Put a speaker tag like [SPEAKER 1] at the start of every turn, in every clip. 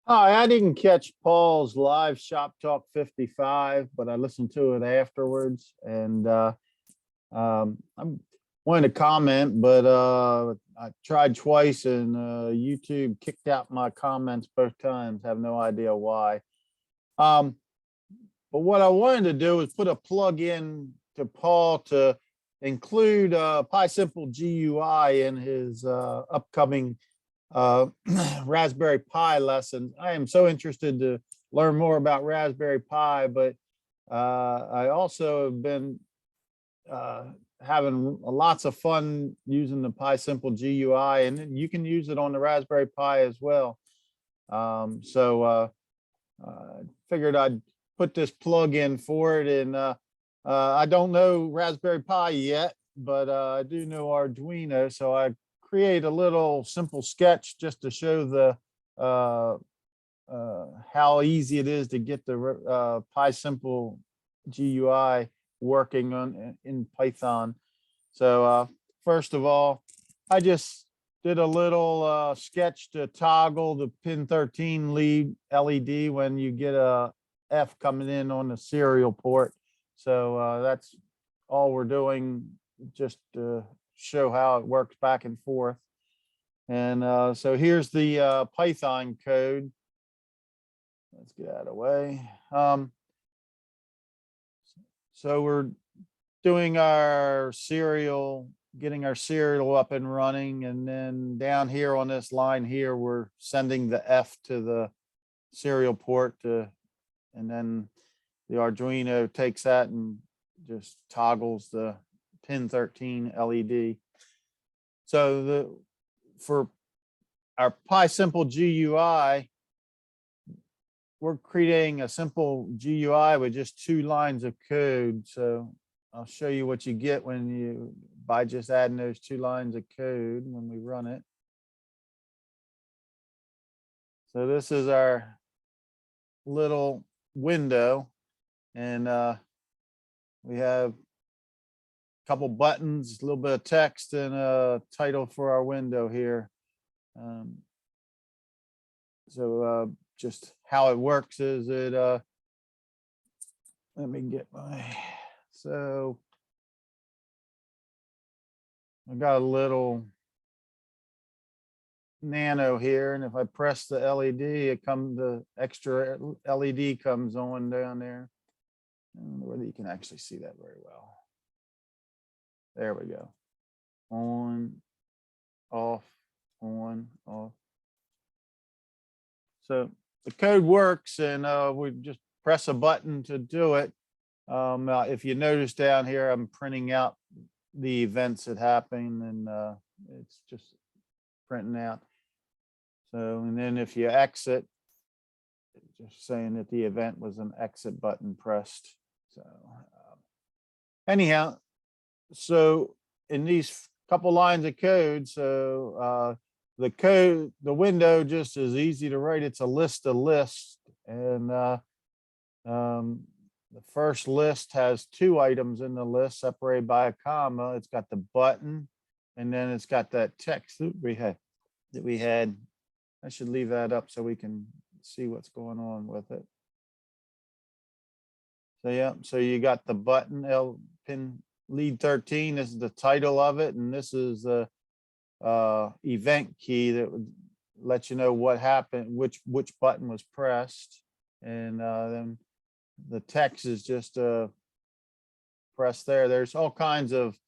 [SPEAKER 1] Hi, I didn't catch Paul's live Shop Talk 55, but I listened to it afterwards, and I wanted to comment, but I tried twice, and YouTube kicked out my comments both times. Have no idea why. Um, but what I wanted to do is put a plug in to Paul to include PySimpleGUI in his upcoming Raspberry Pi lessons. I am so interested to learn more about Raspberry Pi, but I also have been uh, having lots of fun using the PySimpleGUI, and you can use it on the Raspberry Pi as well. Figured I'd put this plug in for it, and I don't know Raspberry Pi yet, but I do know Arduino, so I create a little simple sketch just to show the how easy it is to get the PySimple GUI working on in Python. So first of all, I just did a little sketch to toggle the pin 13 lead LED when you get a F coming in on the serial port. So that's all we're doing, just to show how it works back and forth. And so here's the Python code. Let's get out of the way. So we're doing our serial, getting our serial up and running. And then down here on this line here, we're sending the F to the serial port and then the Arduino takes that and just toggles the pin 13 LED. So for our PySimpleGUI, we're creating a simple GUI with just 2 lines of code. So I'll show you what you get by just adding those 2 lines of code when we run it. So this is our little window, and we have a couple buttons, a little bit of text, and a title for our window here. Just how it works is let me get so I got a little nano here, and if I press the LED, the extra LED comes on down there. I don't know whether you can actually see that very well. There we go. On, off, on, off. So the code works, and we just press a button to do it. If you notice down here, I'm printing out the events that happen, and it's just printing out. So, and then if you exit, just saying that the event was an exit button pressed. So anyhow, so in these couple lines of code, so the window just is easy to write. It's a list of lists, and the first list has 2 items in the list separated by a comma. It's got the button, and then it's got that text that we had. I should leave that up so we can see what's going on with it. So yeah, so you got the button pin lead 13. This is the title of it, and this is the event key that would let you know what happened, which button was pressed, and then the text is just pressed there. There's all kinds of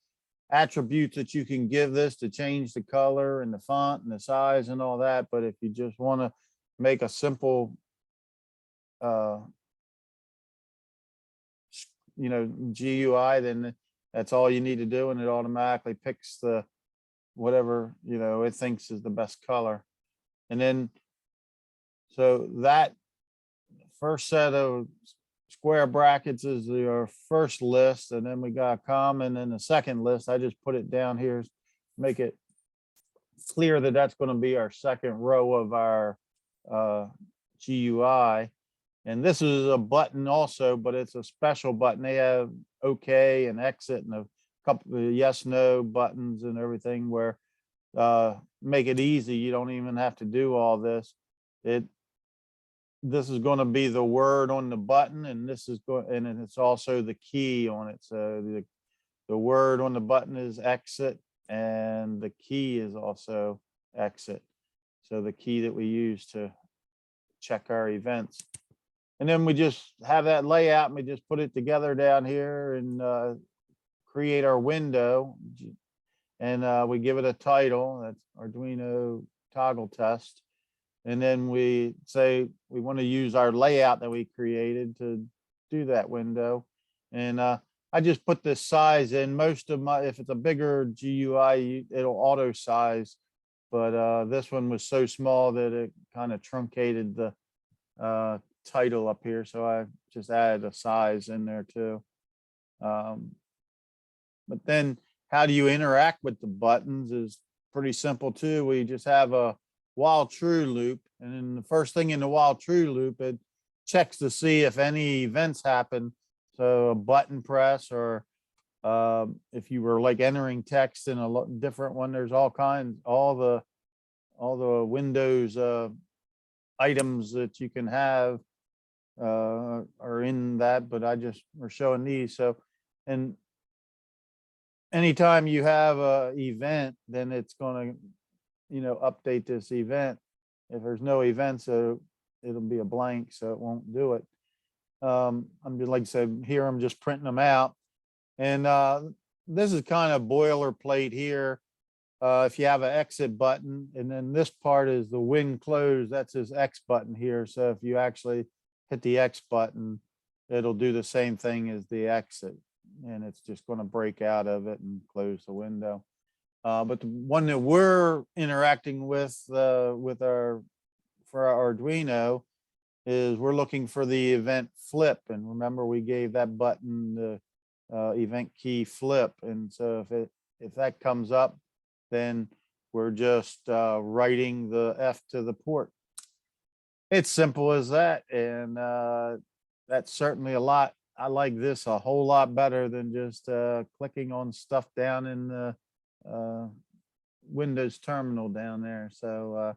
[SPEAKER 1] attributes that you can give this to change the color and the font and the size and all that. But if you just want to make a simple GUI, then that's all you need to do, and it automatically picks the whatever it thinks is the best color. And then so that first set of square brackets is your first list, and then we got a comma, and then the second list, I just put it down here, make it clear that that's going to be our second row of our GUI. And this is a button also, but it's a special button. They have OK and exit and a couple of yes, no buttons and everything, where make it easy. You don't even have to do all this. this is going to be the word on the button, and this is going, and then it's also the key on it. So the word on the button is exit, and the key is also exit. So the key that we use to check our events. And then we just have that layout, and we just put it together down here and create our window. And we give it a title, that's Arduino toggle test. And then we say we want to use our layout that we created to do that window. And I just put this size in. Most of my, if it's a bigger GUI, it'll auto size. But this one was so small that it kind of truncated the title up here. So I just added a size in there too. But then how do you interact with the buttons is pretty simple too. We just have a while true loop. And then the first thing in the while true loop, it checks to see if any events happen. So a button press, or if you were like entering text in a different one, there's all kinds, all the Windows items that you can have are in that, but I just are showing these. So, and anytime you have a event, then it's going to, update this event. If there's no event, so it'll be a blank, so it won't do it. I'm just, like I said, here I'm just printing them out. And this is kind of boilerplate here. If you have an exit button, and then this part is the when close, that's his X button here. So if you actually hit the X button, it'll do the same thing as the exit, and it's just going to break out of it and close the window. But the one that we're interacting with for our Arduino is we're looking for the event flip. And remember, we gave that button the event key flip. And so if that comes up, then we're just writing the F to the port. It's simple as that. And that's certainly a lot. I like this a whole lot better than just clicking on stuff down in the Windows terminal down there. So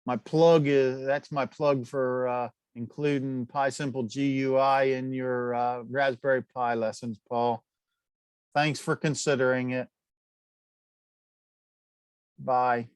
[SPEAKER 1] my plug is, that's my plug for including PySimpleGUI in your Raspberry Pi lessons, Paul. Thanks for considering it. Bye.